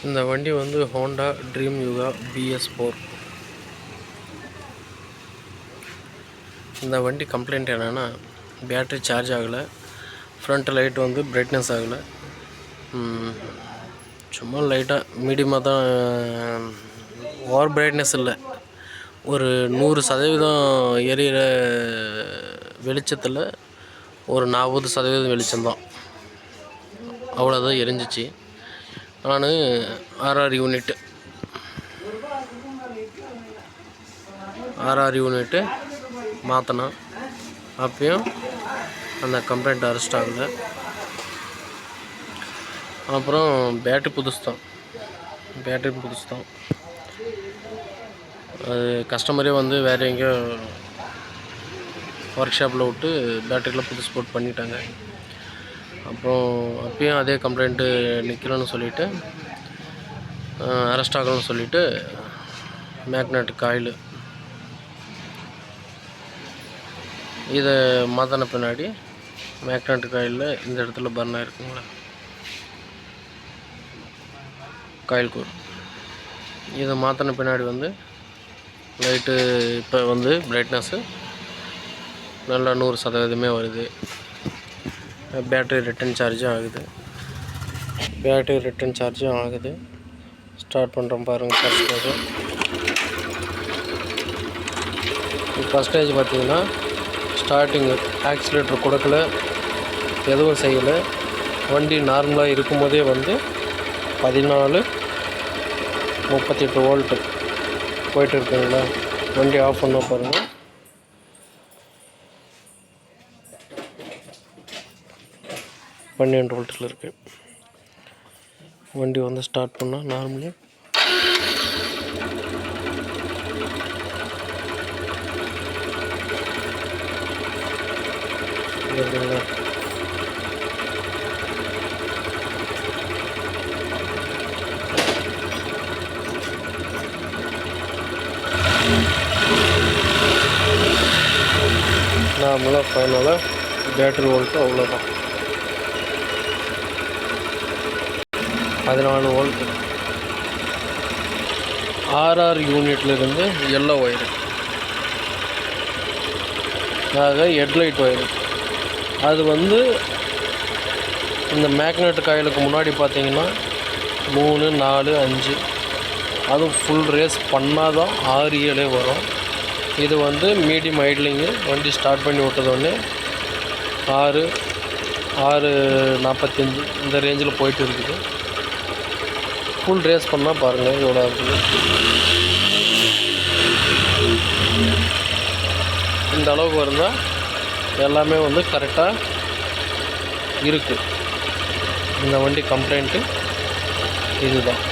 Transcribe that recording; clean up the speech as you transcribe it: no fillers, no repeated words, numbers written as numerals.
இந்த வண்டி வந்து ஹோண்டா ட்ரீம் யுகா BS4. இந்த வண்டி கம்ப்ளைண்ட் என்னென்னா, பேட்ரி சார்ஜ் ஆகலை, ஃப்ரண்ட் லைட் வந்து பிரைட்னஸ் ஆகலை, சும்மா லைட்டாக மீடியமாக தான், ஓவர் பிரைட்னஸ் இல்லை. ஒரு 100% எரியிற வெளிச்சத்தில் ஒரு 40% வெளிச்சம்தான், அவ்வளோதான் எரிஞ்சிச்சு. நான் RR யூனிட்டு மாற்றினேன். அப்பயும் அந்த கம்ப்ளைண்ட் அரெஸ்ட் ஆகலை. அப்புறம் பேட்ரி புதுசு தான். அது கஸ்டமரே வந்து வேறு எங்கேயோ ஒர்க் ஷாப்பில் விட்டு பேட்டரியில் புதுசு போட்டு பண்ணிட்டாங்க. அப்புறம் அப்பயும் அதே கம்ப்ளைண்ட்டு நிற்கலன்னு சொல்லிவிட்டு, அரெஸ்ட் ஆகலன்னு சொல்லிவிட்டு, மேக்னெட் காயில் இதை மாற்றின பின்னாடி மேக்னெட் காயிலில் இந்த இடத்துல பர்ன் ஆகிருக்குங்களா, காயில் கோர். இதை மாற்றின பின்னாடி வந்து லைட்டு இப்போ வந்து பிரைட்னஸ்ஸு நல்லா 100% வருது. பேட்ரி ரிட்டன் சார்ஜும் ஆகுது. ஸ்டார்ட் பண்ணுறோம் பாருங்கள். ஃபஸ்ட் ஸ்டேஜ் பார்த்தீங்கன்னா, ஸ்டார்டிங்கு ஆக்சிலேட்டர் கொடுக்கல, எதுவும் செய்யலை. வண்டி நார்மலாக இருக்கும்போதே வந்து 14-38 வோல்ட்டு போயிட்டு இருக்குங்களா. வண்டி ஆஃப் பண்ண பாருங்கள். பன்னெண்டு வோல்ட்டில் இருக்குது. வண்டி வந்து ஸ்டார்ட் பண்ணால் நார்மலி இருக்குங்களா. நார்மலாக ஃபைனலாக பேட்ரி வோல்ட்டு அவ்வளோதான், 14 வோல்ட்டு. RR யூனிட்லேருந்து எல்லோ ஒயரு, ஆக ஹெட்லைட் ஒயரு. அது வந்து இந்த மேக்னெட் காயிலுக்கு முன்னாடி பார்த்தீங்கன்னா 3, 4, 5, அதுவும் ஃபுல் ரேஸ் பண்ணால் தான் 6, 7 வரும். இது வந்து மீடியம் ஐட்லிங்கு. வண்டி ஸ்டார்ட் பண்ணி விட்டதோடனே 6:45 இந்த ரேஞ்சில் போயிட்டு இருக்குது. ஃபுல் ரேஸ் பண்ணால் பாருங்கள் எவ்வளோ இருக்குது. இந்த அளவுக்கு இருந்தால் எல்லாமே வந்து கரெக்டாக இருக்குது. இந்த வண்டி கம்ப்ளைண்ட்டு இதுதான்.